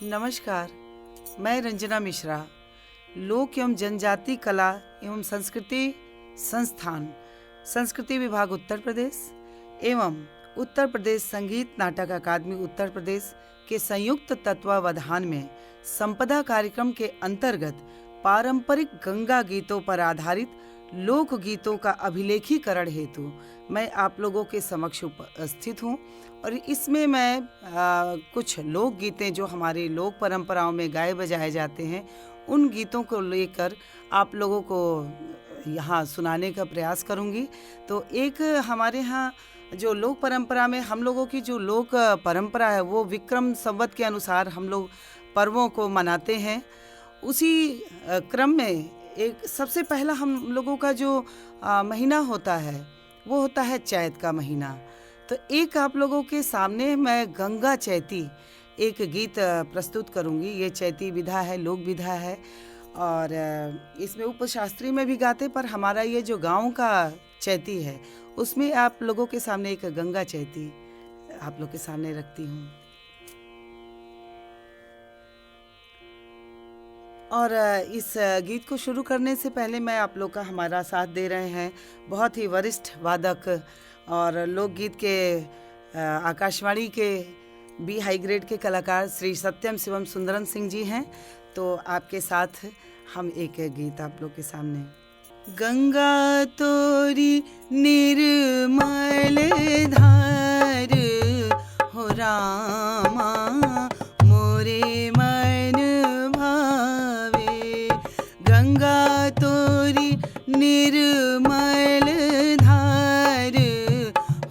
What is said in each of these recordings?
नमस्कार, मैं रंजना मिश्रा, लोक एवं जनजाति कला एवं संस्कृति संस्थान, संस्कृति विभाग उत्तर प्रदेश एवं उत्तर प्रदेश संगीत नाटक अकादमी उत्तर प्रदेश के संयुक्त तत्वावधान में संपदा कार्यक्रम के अंतर्गत पारंपरिक गंगा गीतों पर आधारित लोक गीतों का अभिलेखीकरण हेतु मैं आप लोगों के समक्ष उपस्थित हूँ और इसमें मैं कुछ लोक गीतें जो हमारी लोक परंपराओं में गाए बजाए जाते हैं उन गीतों को लेकर आप लोगों को यहाँ सुनाने का प्रयास करूँगी। तो एक हमारे यहाँ जो लोक परंपरा में हम लोगों की जो लोक परंपरा है वो विक्रम संवत के अनुसार हम लोग पर्वों को मनाते हैं। उसी क्रम में एक सबसे पहला हम लोगों का जो महीना होता है वो होता है चैत का महीना। तो एक आप लोगों के सामने मैं गंगा चैती एक गीत प्रस्तुत करूंगी। ये चैती विधा है, लोक विधा है और इसमें उपशास्त्री में भी गाते, पर हमारा ये जो गांव का चैती है उसमें आप लोगों के सामने एक गंगा चैती आप लोग के सामने रखती हूँ। और इस गीत को शुरू करने से पहले मैं आप लोग का हमारा साथ दे रहे हैं बहुत ही वरिष्ठ वादक और लोकगीत के आकाशवाणी के बी हाई ग्रेड के कलाकार श्री सत्यम शिवम सुंदरन सिंह जी हैं। तो आपके साथ हम एक गीत आप लोग के सामने। गंगा तोरी निर्मल धार हो रामा मोरे मन भावे। गंगा तोरी निर्मल धार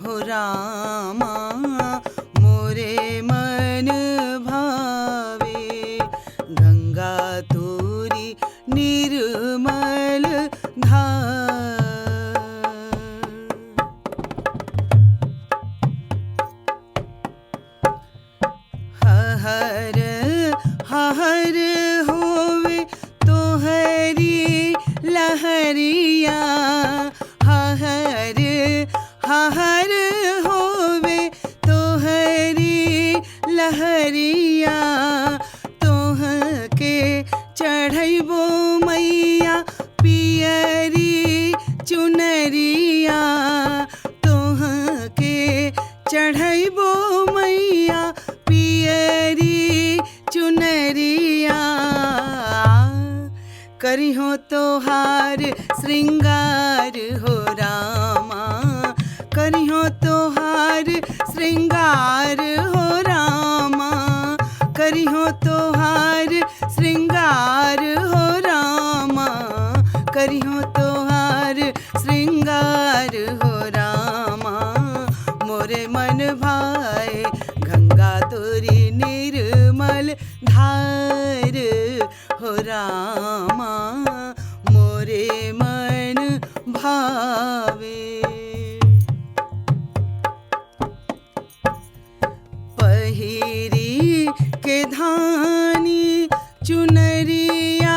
हो रामा मोरे मन भावे। गंगा तोरी निर्मल धार। हर हर होवे तोहरी लहरिया। हर हर होवे तोहरी लहरिया। तोह के चढ़ैबो मैया पियरी चुनरिया। तोह के चढ़ैबो मैया पियरी चुनरिया। करी हो तोहार श्रृंगार हो रामा। करी हो तोहार श्रृंगार हो रामा। करी हो तोहार श्रृंगार हो रामा। करी हो तोहार श्रृंगार हो रामा मोरे मन भाए। गंगा तोरी निर्मल धार हो रामा मोरे मन भावे। पहिरी के धानी चुनरिया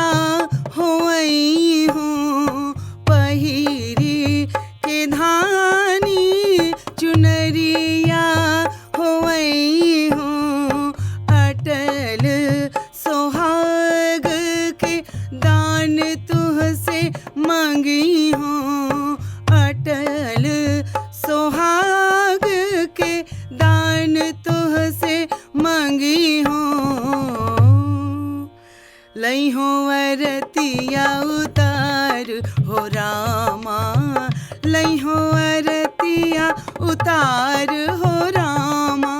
होई हूँ। पहिरी के धानी चुनरिया होई हूँ। अटल सोहाग के दान तुहसे मांगी हूँ। अटल सोहाग के दान तुहसे मांगी हूँ। लई हो अरतिया उतार हो रामा। लई हो अरतिया उतार हो रामा।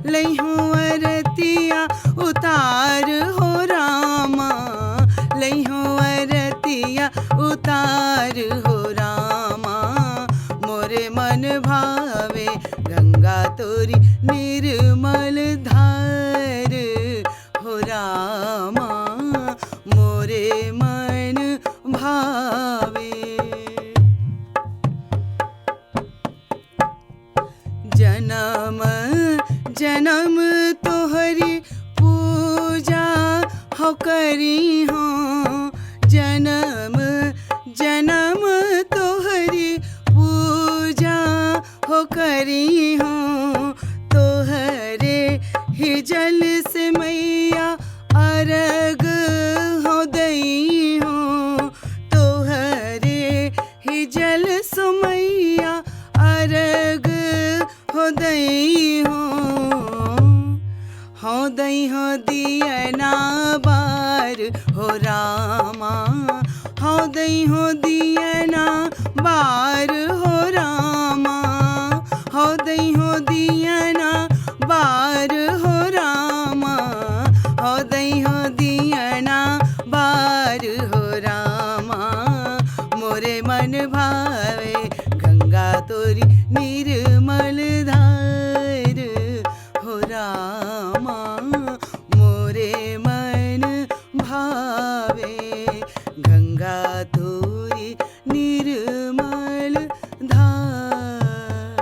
लई हो अरतिया उतार हो रामा। लई हो अरतिया उतार हो रामा मोरे मन भावे। गंगा तोरी निर्मल धार हो रामा मोरे मन भावे। जन्म जन्म तोहरी पूजा हो करी हो। जन्म जन्म तोहरी पूजा हो करी हो। तोहरे ही जल से मैं दई हो दियना बार हो रामा, हो दई हो दियना बार हो रामा, हो दई हो दियना बार हो रामा, हो दई हो दियना बार हो रामा। मोरे मन भावे गंगा तोरी निर्मल धार हो रामा, मोरे मन भावे गंगा तोरी निर्मल धार।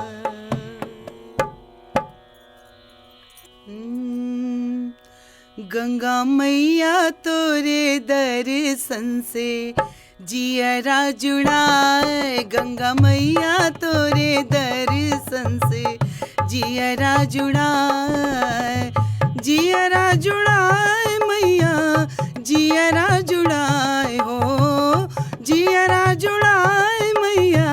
गंगा मैया तोरे दर्शन से जियरा जुड़ाए, गंगा मैया तोरे दर्शन से जियरा जुड़ाए, जियरा जुड़ाए मैया, जियरा जुड़ाए हो, जियरा जुड़ाए मैया,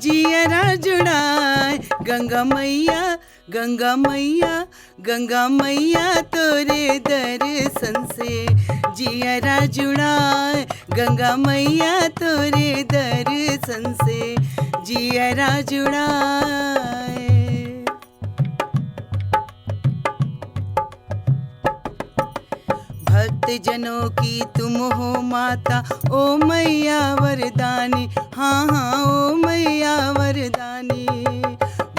जियरा जुड़ाए। गंगा मैया, गंगा मैया, गंगा मैया तोरे दर्शन से जियरा जुड़ाए, गंगा मैया तोरे दर्शन से जियरा जुड़ाए। भक्त जनों की तुम हो माता, ओ मैया वरदानी, हाँ हाँ ओ मैया वरदानी।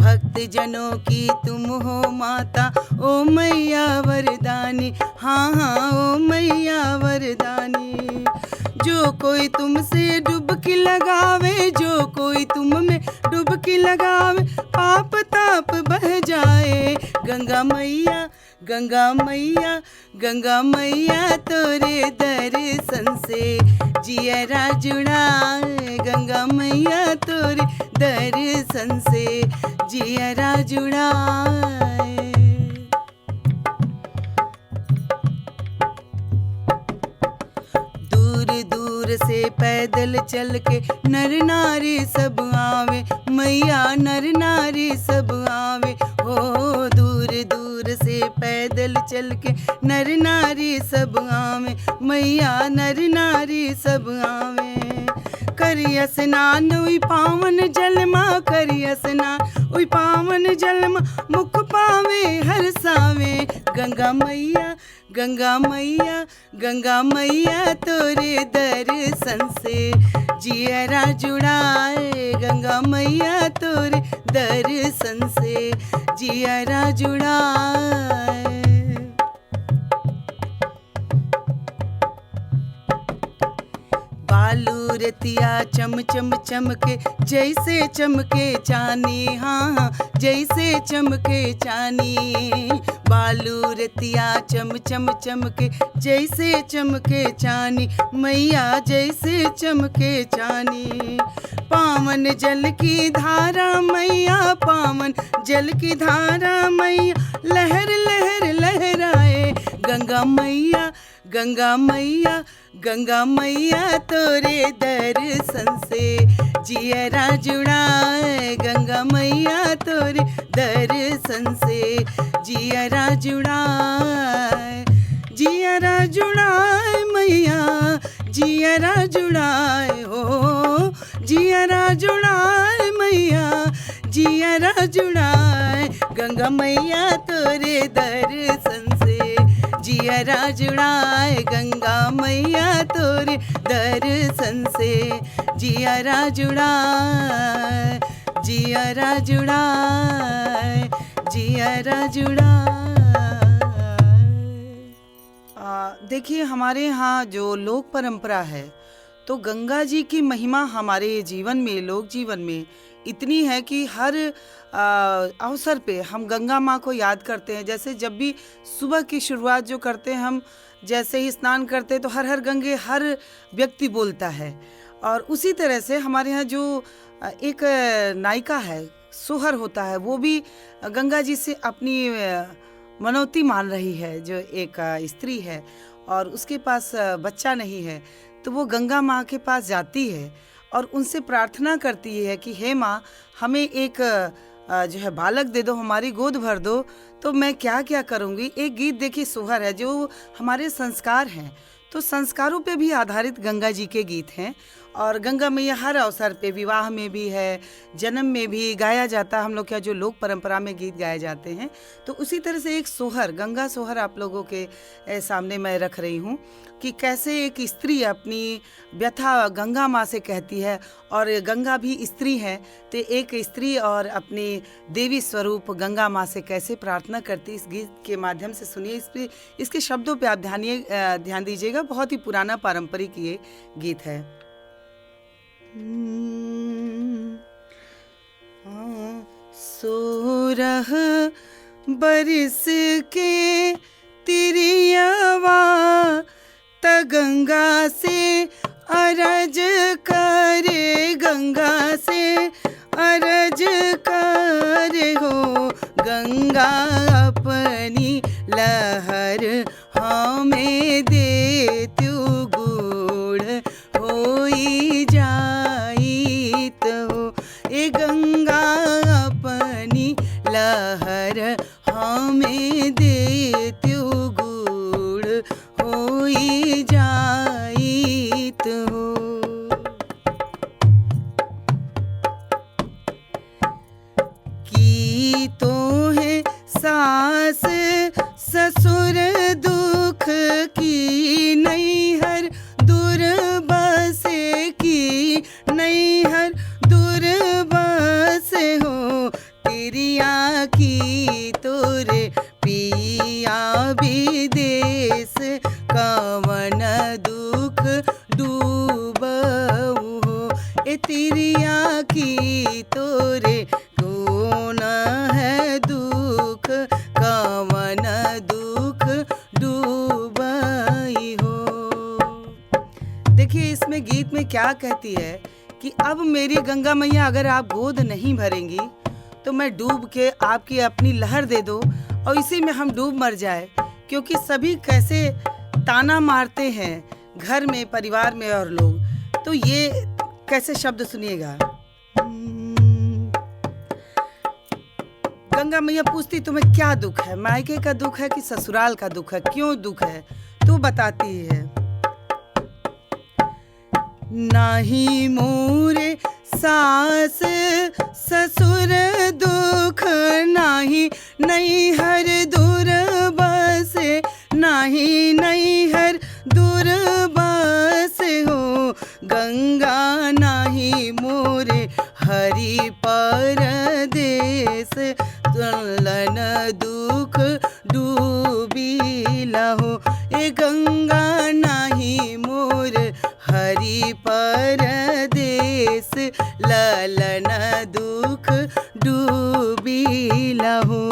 भक्त जनों की तुम हो माता, ओ मैया वरदानी, हाँ हाँ ओ मैया वरदानी। जो कोई तुमसे डुबकी लगावे, जो कोई तुम में डुबकी लगावे, पाप ताप बह जाए। गंगा मैया, गंगा मैया, गंगा मैया तोरे दर्शन से जियरा जुड़ाए, गंगा मैया तोरे दर्शन से जियरा जुड़ाए। दूर दूर से पैदल चल के नर नारी सब आवे, मैया नर नारी सब आवे हो। दूर दूर से पैदल चल के नर नारी सब आवे, मैया नर नारी सब आवे। करिय स्नान उई पावन जलमा, करिय स्नान उई पावन जलमा, मुख पावे हर सावे। गंगा मैया, गंगा मैया, गंगा मैया तोरे दर्शन से जियरा जुड़ाए, गंगा मैया तोरे दर्शन से जियरा जुड़ाए। बालू रतिया चम चम चमके, जैसे चमके चानी, हाँ हाँ जैसे चमके चानी। बालू रतिया चम चम चमके, जैसे चमके चानी, मैया जैसे चमके चानी। पावन जल की धारा मैया, पावन जल की धारा मैया, लहर लहर लहराए। गंगा मैया, गंगा मैया, गंगा मैया तोरे दर्शन से जियरा जुड़ाए, गंगा मैया तोरे दर्शन से जियरा जुड़ाए। जियरा जुड़ाए मैया, जियरा जुड़ाए हो, जियरा जुड़ाए मैया, जियरा जुड़ाए। गंगा मैया तोरे दर्शन से जियरा जुड़ाए, गंगा मैया तोरे दर्शन से जियरा जुड़ाए, जियरा जुड़ाए, जियरा जुड़ाए। देखिए हमारे यहाँ जो लोक परंपरा है, तो गंगा जी की महिमा हमारे जीवन में, लोक जीवन में इतनी है कि हर अवसर पे हम गंगा माँ को याद करते हैं। जैसे जब भी सुबह की शुरुआत जो करते हैं हम, जैसे ही स्नान करते हैं तो हर हर गंगे हर व्यक्ति बोलता है। और उसी तरह से हमारे यहाँ जो एक नायिका है, सोहर होता है, वो भी गंगा जी से अपनी मनौती मान रही है। जो एक स्त्री है और उसके पास बच्चा नहीं है, तो वो गंगा माँ के पास जाती है और उनसे प्रार्थना करती है कि हे माँ, हमें एक जो है बालक दे दो, हमारी गोद भर दो, तो मैं क्या क्या करूँगी। एक गीत देखिए सोहर है जो हमारे संस्कार हैं, तो संस्कारों पे भी आधारित गंगा जी के गीत हैं। और गंगा मैया हर अवसर पे, विवाह में भी है, जन्म में भी गाया जाता है। हम लोग क्या जो लोक परंपरा में गीत गाए जाते हैं, तो उसी तरह से एक सोहर, गंगा सोहर आप लोगों के सामने मैं रख रही हूँ कि कैसे एक स्त्री अपनी व्यथा गंगा माँ से कहती है, और गंगा भी स्त्री है, तो एक स्त्री और अपनी देवी स्वरूप गंगा माँ से कैसे प्रार्थना करती, इस गीत के माध्यम से सुनिए। इसके शब्दों पे आप ध्यान दीजिएगा। बहुत ही पुराना पारंपरिक ये गीत है। सोरह बरिस के तिरियावा त गंगा से अरज करे, गंगा से अरज करे हो, गंगा अपनी लहर हमें दे तू गुड़ होई जाइत हो। ए गंगा अपनी लहर हमें दे तू गुड़ होई जाइत हो। की तो है सास ससुर दुख की नैहर दूर बसे, की नैहर दूर बसे हो, तिरिया की तोरे पिया विदेश कवन दुख डूबऊ हो। ए तिरिया की तोरे कौन है दुख, कवन दुख डूबई हो। देखिए इसमें गीत में क्या कहती है कि अब मेरी गंगा मैया अगर आप गोद नहीं भरेंगी तो मैं डूब के आपकी अपनी लहर दे दो और इसी में हम डूब मर जाए। क्योंकि सभी कैसे ताना मारते हैं घर में, परिवार में और लोग। तो ये कैसे शब्द सुनिएगा। गंगा मैया पूछती तुम्हें क्या दुख है, मायके का दुख है कि ससुराल का दुख है, क्यों दुख है? तू बताती है। नाही मोरे सास ससुर दुख, नाही नैहर दूर बसे, नाही नैहर दूर बसे हो, गंगा नाही मोरे हरि परदेश, तुलन दुख डूबीला हो। ए गंगा नाही मोर हरि परदेश, ललन दुख डूबीला हो।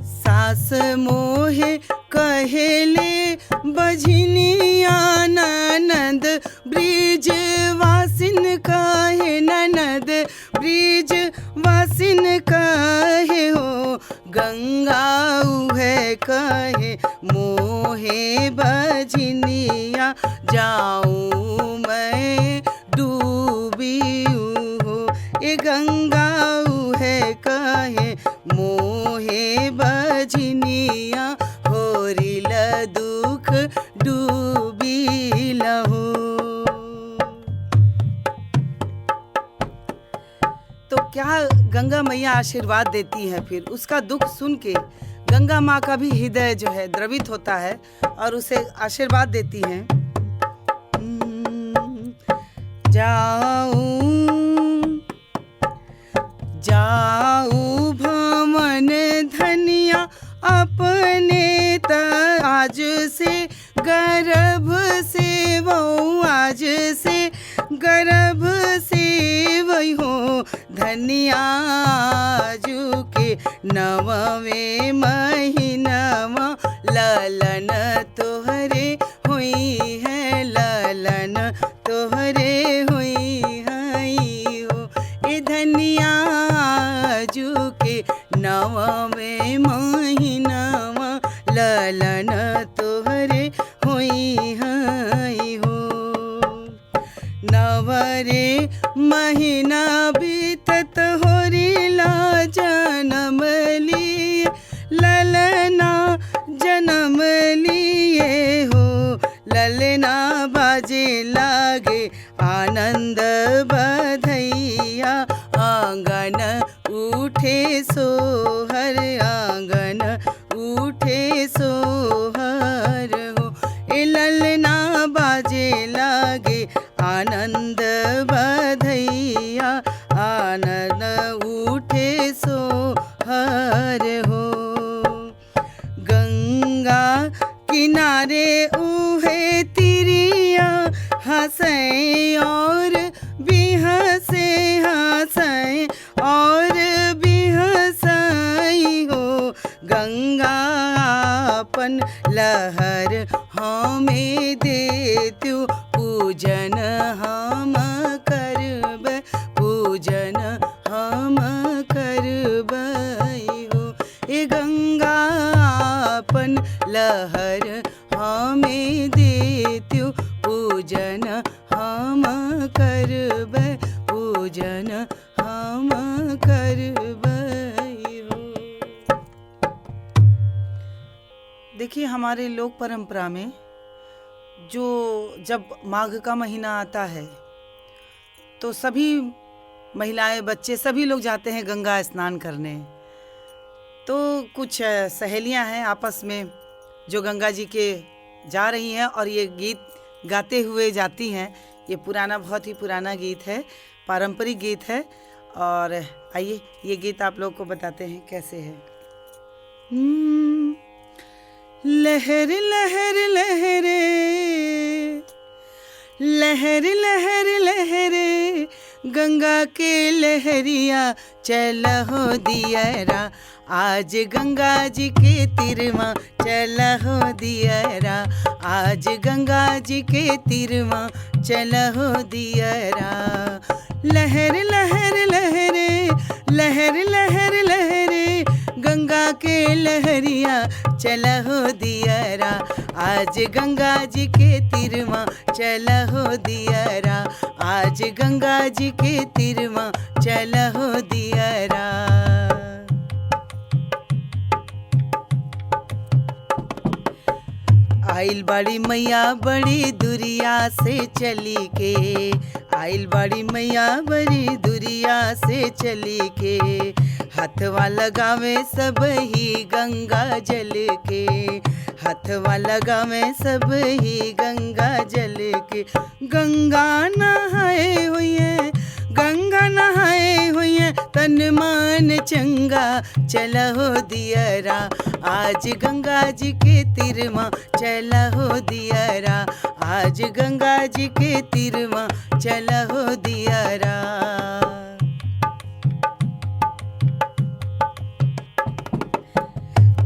सास मोहे कहेले बझनिया, ननद ब्रिज वासिन कहे, ननद ब्रिज वासिन कहे हो, गंगा उहे कहे मोहे बझनिया, जाऊँ मैं डूबी हो। ए गंगा उहे कहे मोहे बझनिया, होरिल दुख डूबीला हो। तो क्या गंगा मैया आशीर्वाद देती हैं। फिर उसका दुख सुन के गंगा माँ का भी हृदय जो है द्रवित होता है और उसे आशीर्वाद देती हैं। जाऊं जाऊं भवन धनिया अपने त, आज से गर्भ से वो, आज से गर्भ से वही हो, धनिया जू के नववे महीनावा, ललन तोहरे हुई है, ललन तोहरे हुई है हो। ए धनिया जू के नववे महीनावा, ललन तोहरे हुई है हो। नवरे महीना बीतत होरिला जन्म लिए, ललना जन्म लिए हो। ललना बाजे लागे आनंद बधैया, आंगन उठे सोहर, आंगन उठे सोहर हो। ए ललना बाजे लागे आनंद बधैया, आनंद उठे सोहर हो। गंगा किनारे उहे तिरिया हंसे और बिहसे, हंसे और बिहसाई हो। गंगा अपन लहर हमें देत्यु, पूजन हम करब, पूजन हम करब हो। ए गंगा अपन लहर हमें देत्यु, पूजन हम करब, पूजन हम करब हो। देखिए हमारे लोक परंपरा में जो जब माघ का महीना आता है तो सभी महिलाएं, बच्चे, सभी लोग जाते हैं गंगा स्नान करने। तो कुछ सहेलियां हैं आपस में जो गंगा जी के जा रही हैं और ये गीत गाते हुए जाती हैं। ये पुराना, बहुत ही पुराना गीत है, पारंपरिक गीत है। और आइए ये गीत आप लोग को बताते हैं कैसे है। लहर लहर लहरे, लहर लहर लहरे, गंगा के लहरिया चला हो दियरा, आज गंगा जी के तिरमा चला हो दियरा, आज गंगा जी के तिरमा चला हो दियरा। लहर लहर लहरे, लहर लहर लहरे, गंगा के लहरिया चला हो दियरा, आज गंगा जी के तिरमा चला हो दियरा, आज गंगा जी के तिरमा चला हो दियरा। आइल बाड़ी मैया बड़ी दुरिया से चली के, आइल बाड़ी मैया बड़ी दुरिया से चली के, हथवा लगावे सब ही गंगा जल के, हथवा लगावे सब ही गंगा जल के। गंगा नहाए हुए, गंगा नहाए हुए, तन मन चंगा चला हो दियरा, आज गंगा जी के तिरमा चला हो दियरा, आज गंगा जी के तिरमा चला हो दियरा।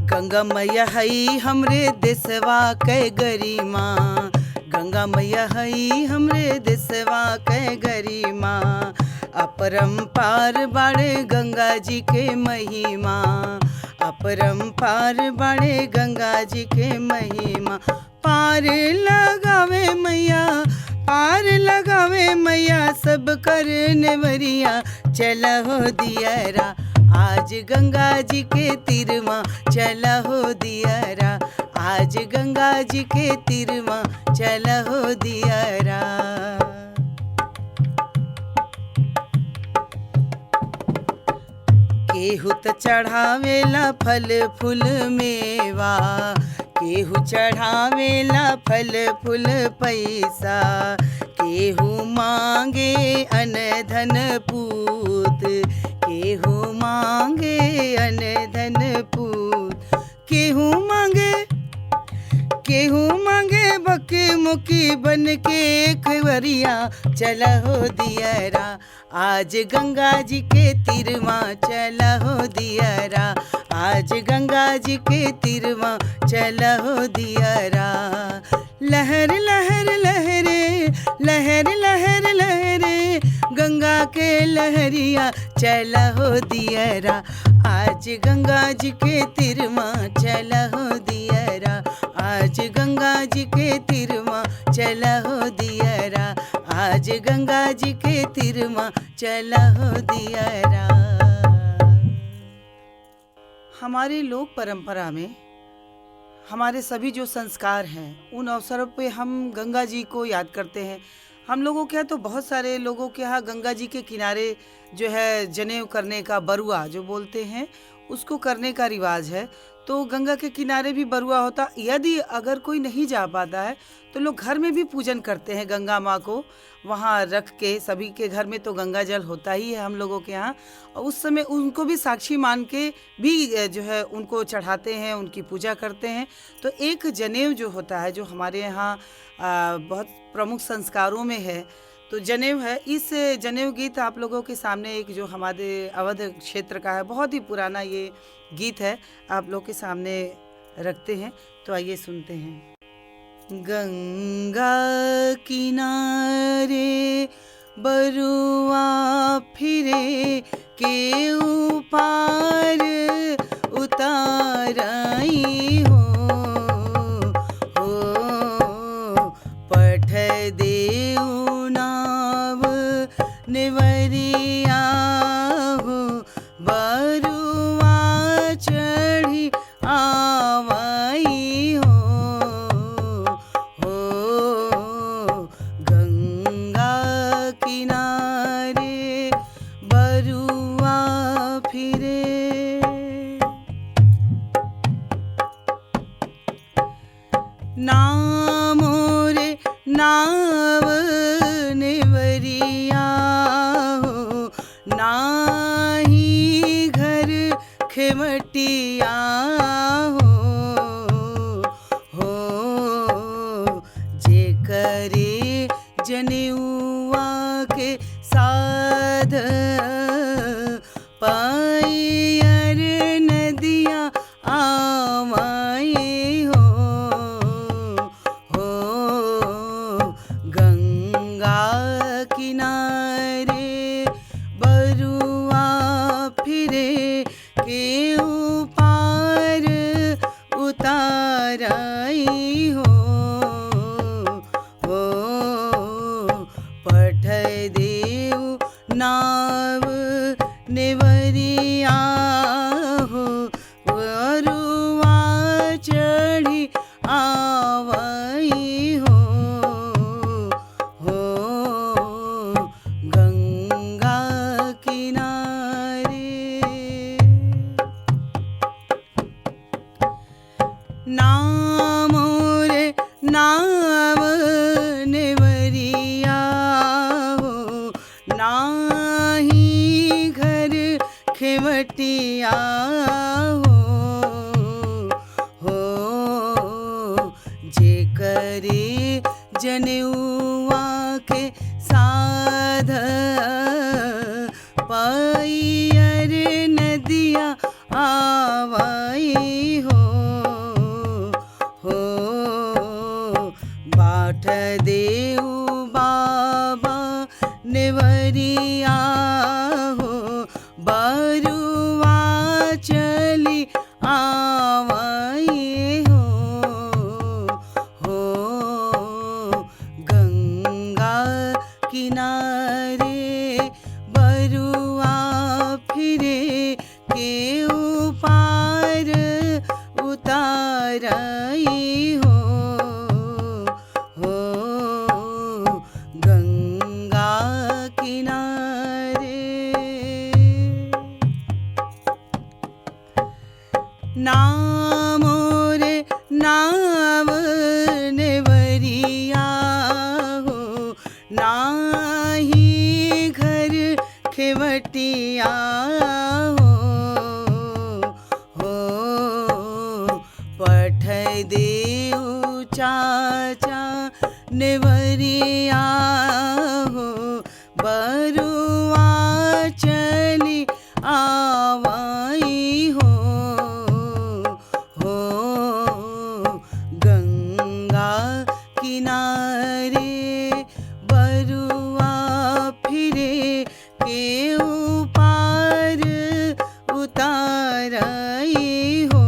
गंगा मैया हई हमरे देशवा के गरिमा, गंगा मैया हई हमरे देशवा के गरिमा, अपरंपार बाड़े गंगा जी के महिमा, अपरंपार बाड़े गंगा जी के महिमा। पार लगावे मैया, पार लगावे मैया, सब करने वरिया चला हो दियरा, आज गंगा जी के तिरमा चला हो दियरा, आज गंगा जी के तिरमा चला हो दियरा। केहू त चढ़ावेला फल फूल मेवा, केहू चढ़ावेला फल फूल पैसा, केहू मांगे अन धन पूत, केहू मांगे अन धन पूत, केहू मांगे, केहू मांगे बके मुकी बन के खवरिया चला हो दियरा, आज गंगा जी के तिरमा चला हो दियरा, आज गंगा जी के तिरमा चला हो दियरा। लहर लहर लहरे, लहर लहर लहरे, गंगा के लहरिया चला हो दियरा, आज गंगा जी के तिरमा चला हो दियरा, आज गंगा जी के तिरमा चला हो दियरा, आज गंगा जी के तीर माँ चला हो दियरा। हमारे लोक परंपरा में हमारे सभी जो संस्कार हैं उन अवसरों पे हम गंगा जी को याद करते हैं। हम लोगों के यहाँ तो बहुत सारे लोगों के यहाँ गंगा जी के किनारे जो है जनेऊ करने का, बरुआ जो बोलते हैं, उसको करने का रिवाज है। तो गंगा के किनारे भी बरुआ होता। यदि अगर कोई नहीं जा पाता है तो लोग घर में भी पूजन करते हैं गंगा माँ को वहाँ रख के। सभी के घर में तो गंगा जल होता ही है हम लोगों के यहाँ, और उस समय उनको भी साक्षी मान के भी जो है उनको चढ़ाते हैं, उनकी पूजा करते हैं। तो एक जनेऊ जो होता है जो हमारे यहाँ बहुत प्रमुख संस्कारों में है, तो जनेऊ है। इस जनेऊ गीत आप लोगों के सामने एक जो हमारे अवध क्षेत्र का है, बहुत ही पुराना ये गीत है, आप लोग के सामने रखते हैं। तो आइए सुनते हैं। गंगा किनारे बरुआ फिरे के ऊपार उताराई हो पठ देऊ नाव नेवरिया हो बरुआ चढ़ी आवाई हो गंगा किनारे बरुआ फिरे। नामो रे नाव नेवरिया हो नाही घर खेमटिया हो जे करे जनेउआ के साध पायर नदिया आवाई हो गंगा किनारे बरुआ फिरे के ऊपार उताराई हो पठ देऊ नाव नेवरिया हो बरुआ चढ़ी आवाई हो गंगा किनारे। नामो रे नाव नेवरिया हो नाही घर खेवटिया हो जे करे जनेउआ के साध पायर नदिया आवाई हो बाट देऊ बाबा नेवरिया हो बरुआ चली आवाई हो गंगा किनारे बरुआ फिरे के ऊपार उताराई हो गंगा किनारे। नामो रे नाव नेवरिया हो नाही घर खेवटिया हो पठ देऊ चाचा नेवरिया हो बरुआ चली आवाई हो गंगा किनारे बरुआ फिरे के ऊपार उताराई हो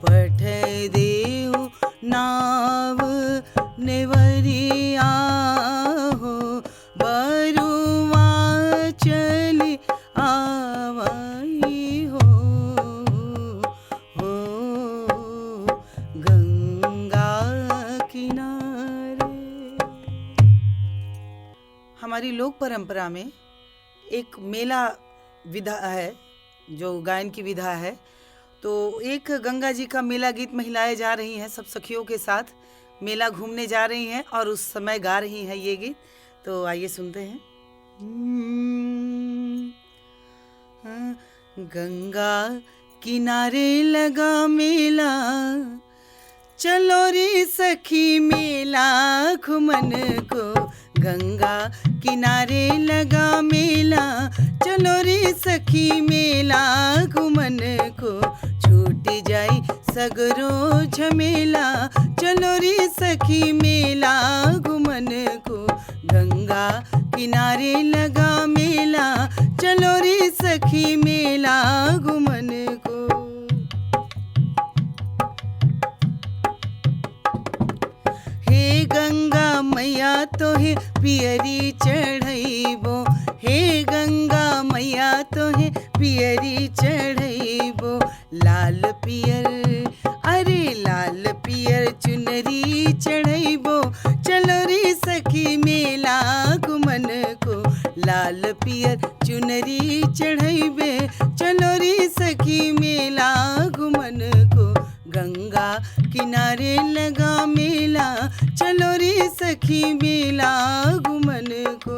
पठ देऊ नाव परंपरा में एक मेला विधा है, जो गायन की विधा है। तो एक गंगा जी का मेला गीत महिलाएं जा रही हैं, सब सखियों के साथ मेला घूमने जा रही हैं और उस समय गा रही हैं ये गीत। तो आइए सुनते हैं। गंगा किनारे लगा मेला, चलो रे सखी मेला घुमन को। गंगा किनारे लगा मेला, चलो रे सखी मेला घुमन को। छूट जाई सगरो झमेला, चलो रे सखी मेला घुमन को। गंगा किनारे लगा मेला, चलो रे सखी मेला घुमन को। हे गंगा मैया तोहे पियरी चढ़ैबो, हे गंगा मैया तोहे पियरी चढ़ैबो। लाल पियर अरे लाल पियर चुनरी चढ़ैबो, चलो रे सखी मेला घुमन को। लाल पियर चुनरी चढ़ैबे, चलो रे सखी मेला घुमन को। गंगा किनारे लगा मेला, चलो रे सखी मेला घुमन को।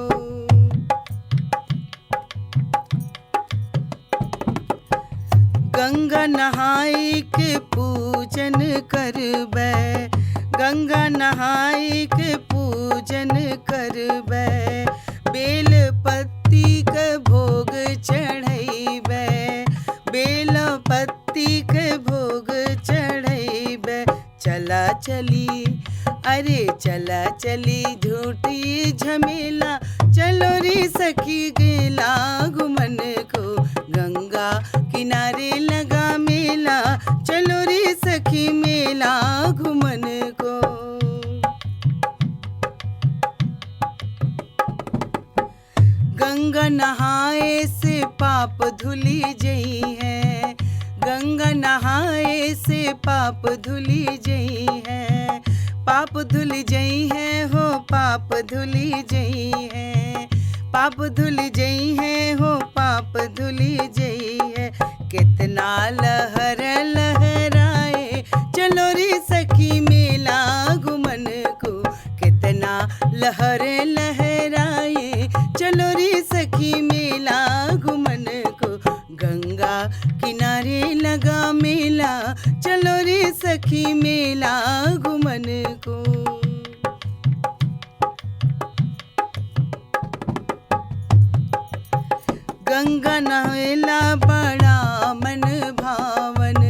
गंगा नहाए के पूजन करबै, गंगा नहाए के पूजन करबै। बेल पत्ती के भोग चढ़ैबै, बेल पत्ती के भोग चढ़ैबै। चला चली अरे चला चली झूठी झमेला, चलो रे सखी गेला घुमन को। गंगा किनारे लगा मेला, चलो रे सखी मेला घुमन को। गंगा नहाए से पाप धुली जई है, गंगा नहाए से पाप धुली जई है। पाप धुली जई है हो पाप धुली जई है, पाप धुली जई है हो पाप धुली जई है। कितना लहर लहराए, चलो रे सखी मेला घुमन को। कितना लहर लहराए, चलो रे सखी मेला घुमन को। गंगा किनारे लगा मेला, चलो रे सखी मेला घुमन को। गंगा नहाएला बड़ा मन भावन,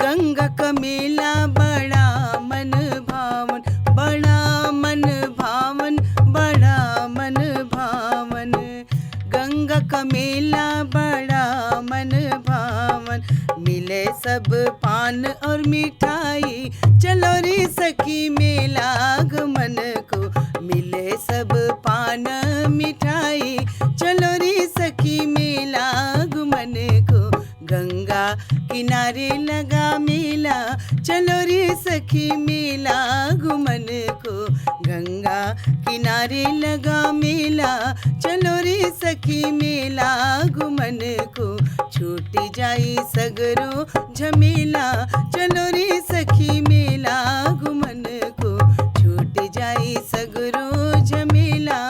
गंगा का मेला बड़ा मन भावन। बड़ा मन भावन, बड़ा मन भावन। गंगा का मेला बड़ा मन भावन। मिले सब पान और मिठाई, चलो रे सखी मेला घुमन को। मिले सब पान मिठाई, चलो रे सखी मेला घुमन को। गंगा किनारे लगा मेला, चलो रे सखी मेला घुमन को। गंगा किनारे लगा मेला, चलो रे सखी मेला घुमन को। छूट जाई सगरो झमेला, चलो रे सखी मेला घुमन को। छूट जाई सगरो झमेला,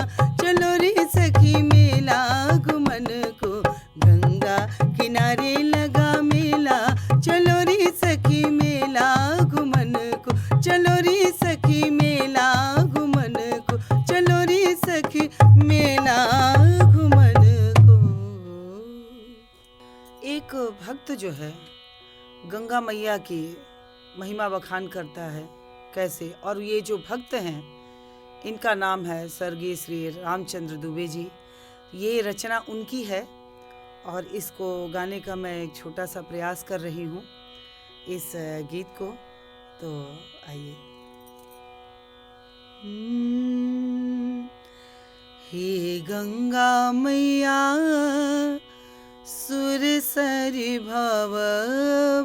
चलो रे सखी मेला घुमन को। गंगा किनारे लगा मेला, चलो रे सखी मेला घुमन को। चलो रे सखी मेला घुमन को, चलो रे सखी मेला घुमन को। एक भक्त जो है गंगा मैया की महिमा बखान करता है कैसे, और ये जो भक्त हैं इनका नाम है स्वर्गीय श्री रामचंद्र दुबे जी। ये रचना उनकी है और इसको गाने का मैं एक छोटा सा प्रयास कर रही हूँ इस गीत को। तो आइए। हे गंगा मैया सुर सरि भव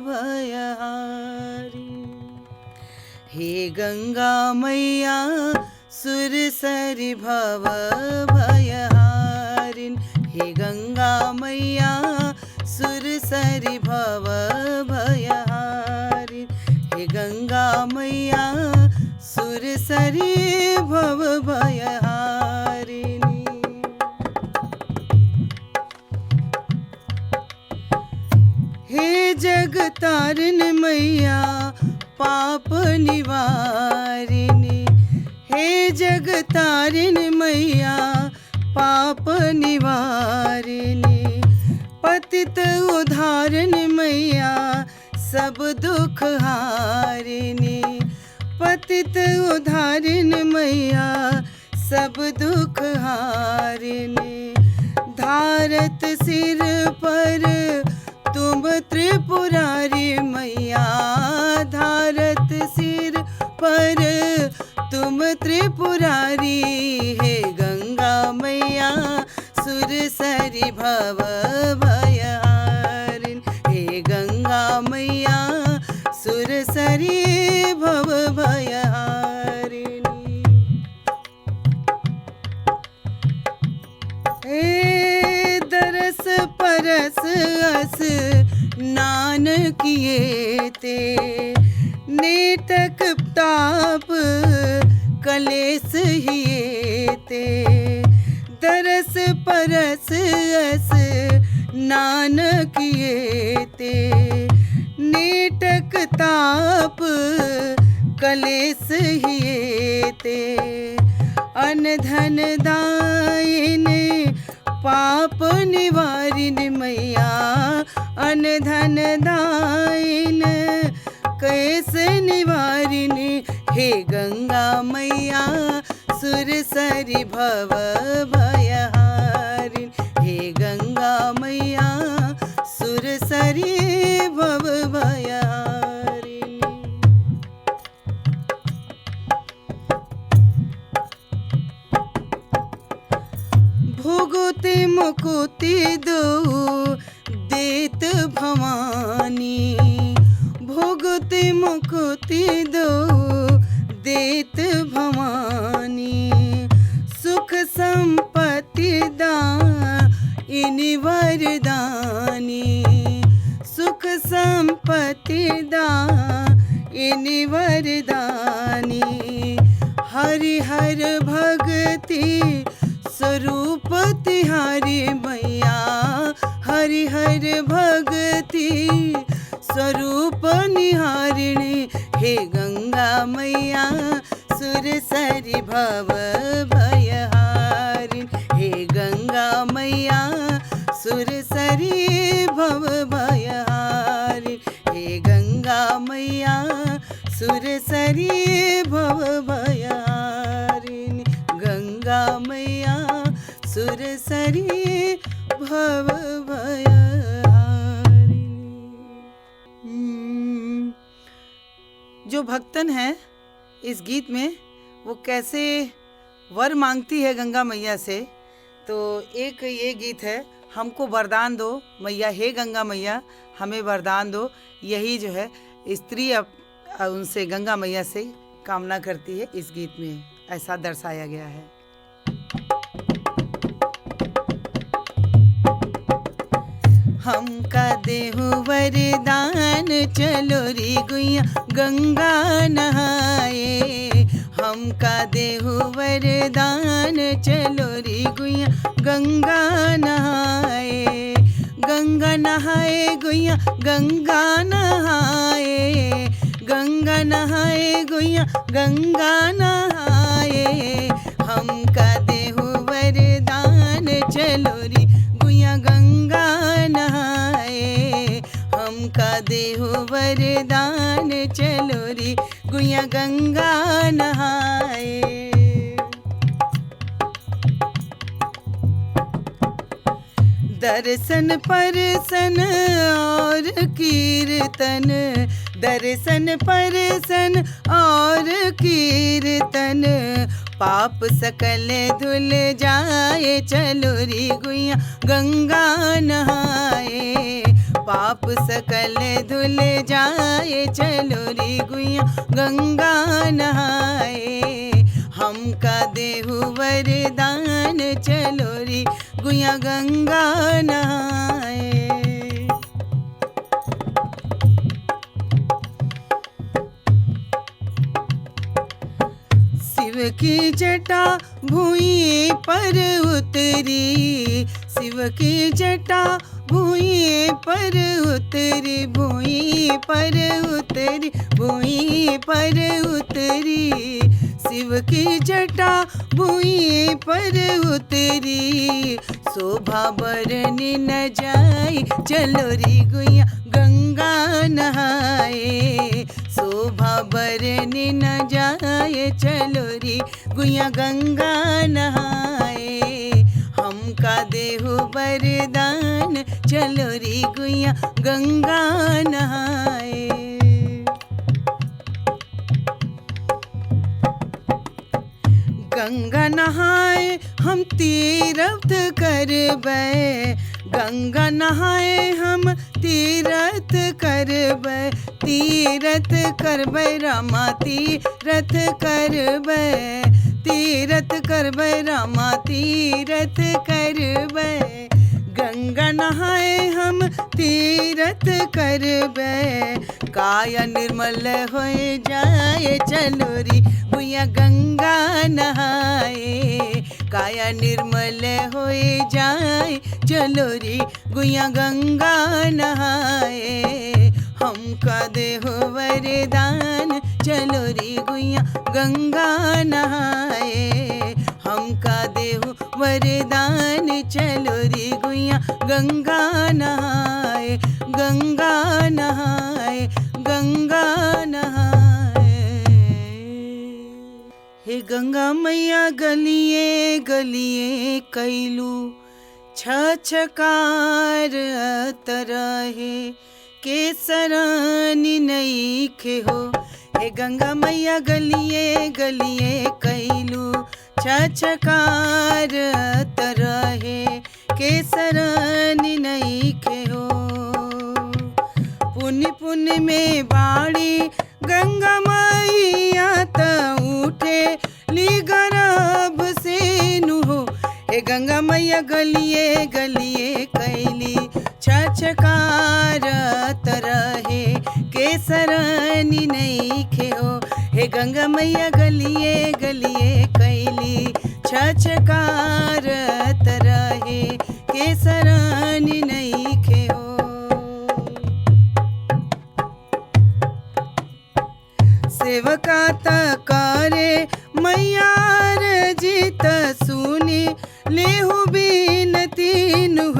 भयहारी, हे गंगा मैया सुर सरि भव भयहारी। गंगा मैया सुरसरी भव भयहारिणी, हे गंगा मैया सुरसरी भव भयहारिणी। हे जगतारिणी मैया पाप निवारिणी, हे जगतारिणी मैया पाप निवारिणी, पतित उद्धारिणी मैया सब दुख हारिणी, पतित उद्धारिणी मैया सब दुख हारिणी। धारत सिर पर तुम त्रिपुरारी मैया, धारत सिर पर तुम त्रिपुरारी, हे गंगा मैया सुरसरी भव भयहारिणी, हे गंगा मैया सुरसरी भव भयहारिणी। हे दरस परस अस नान किए ते, नेतक ताप कलेस हिए ते, दरस परस अस नान किए ते, नेटक ताप कलेस हिए ते, अनधन दायिनी पाप निवारिणी मैया, अनधन दायिन कैसे निवारिणी, हे गंगा मैया सुरसरी भव भयहारिणी, हे गंगा मैया सुरसरी भव भयहारिणी। भुगुति मुकुति दो देत भवानी, भुगुति मुकुति दो देत भवानी, सुख संपत्ति दायिनी वरदानी, सुख संपत्ति दायिनी वरदानी, हरिहर भगति स्वरूप तिहारी मैया, हरिहर भगति स्वरूप निहारिणी, हे गंगा मैया सुरसरी भव भयहारिणी, हे गंगा मैया सुरसरी भव भयहारिणी, हे गंगा मैया सुरसरी भव भयहारिणी, गंगा मैया सुरसरी भव भयहारिणी। जो भक्तन है इस गीत में वो कैसे वर मांगती है गंगा मैया से, तो एक ये गीत है, हमको वरदान दो मैया, हे गंगा मैया हमें वरदान दो। यही जो है स्त्री उनसे गंगा मैया से कामना करती है, इस गीत में ऐसा दर्शाया गया है। हमका देहु वरदान चलो री गुइया गंगा नहाए, हमका देहु वरदान चलो री गुइया गंगा नहाए, गंगा नहाए गुइया गंगा नहाए, गंगा नहाए गुइया गंगा नहाए, हमका देहु वरदान चलो री गुइया गंगा नहाए, हमका देहु वरदान चलो री गुइया गंगा नहाए। दर्शन परसन और कीर्तन, दर्शन परसन और कीर्तन, पाप सकल धुल जाए चलो री गुइया गंगा नहाए, पाप सकल धुल जाए चलो री गुइया गंगा नहाए, हमका देहु वरदान चलो री गुइया गंगा नहाए। शिव की जटा भुइं पर उतरी, शिव की जटा भुइं पर उतरी, भुइं पर उतरी, भुइं पर उतरी। शिव की जटा भुइं पर उतरी, शोभा बरनी न जाए चलो रे गुइया गंगा नहाए। शोभा बरनी न जाए चलो रे गुइया गंगा नहाए। हमका देहु वरदान चलो रे गुइया गंगा नहाए। गंगा नहाए हम तीरथ करबै, गंगा नहाए हम तीरथ करबै, तीरथ करबै रामा तीरथ करबै, तीरथ करबै रामा तीरथ करबै। गंगा नहाए हम तीरथ करबै, काया निर्मल हो जाए चलो रे गुइया गंगा नहाए। काया निर्मल हो जाए चलो रे गुइया गंगा नहाए। हमका देहो वरदान चलो रे गुइया गंगा नहाए। हमका देहो वरदान चलो रे गुइया गंगा नहाए, गंगा नहाए, गंगा नहाए। हे गंगा मैया गलिए गलिए कैलू छछकार तरहे के सरानी नईखे हो। हे गंगा मैया गलिए गलिए कैलू छछकार तरहे के सरानी नईखे हो। पुण्य पुण्य में बाड़ी गंगा मैया त उठे ली गर्भ से नु हो। हे गंगा मैया गलिए गलिए कैली छछकार तरहे के सरानी नईखे हो। हे गंगा मैया गलिए गलिए कैली छछकार तरहे के सरानी नईखे हो। सेवका तकारे मैया रजित सुनी लेहु बिनती नुह।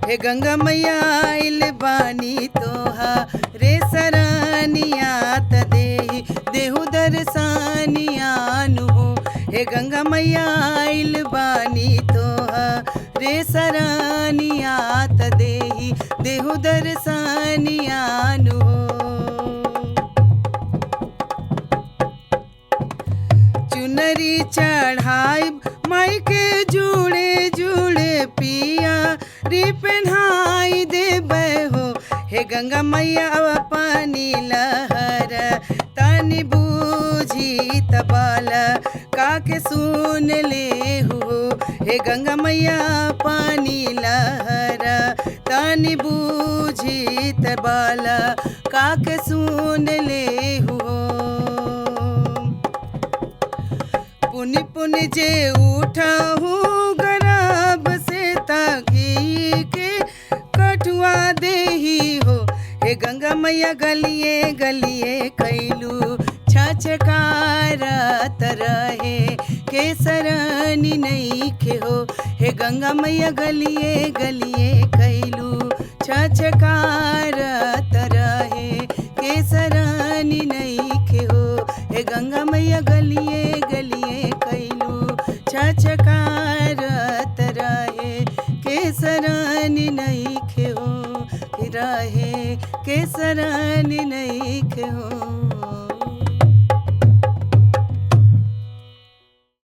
हे गंगा मैया आइल बानी तोहा रे सरानिया त देहि देहु दर्शनिया नु। हे गंगा मैया आइल बानी तोहा रे सरानिया त देहि देहु दर्शनिया नु। चुनरी चढ़ाई माई के जुड़े जुड़े पिया री पहनाई देबै हो। हे गंगा मैया पानी लहर तनी बूझी तबाल काके सुन ले हो। हे गंगा मैया पानी लहर तनी बूझी तबाल काके सुन ले हो। पुनि पुनि जे उठहु गरब से तागी के कठुआ देही हो। हे गंगा मैया गलिए गलिए कैलू छछकार तरहे के सरानी नईखे हो। हे गंगा मैया गलिए गलिए कैलू छछकार तरहे के सरानी नईखे हो। हे गंगा मैया गलिए गलिए कैलू छछकार तरहे के सरानी नईखे हो। रहे के सरानी नईखे हो।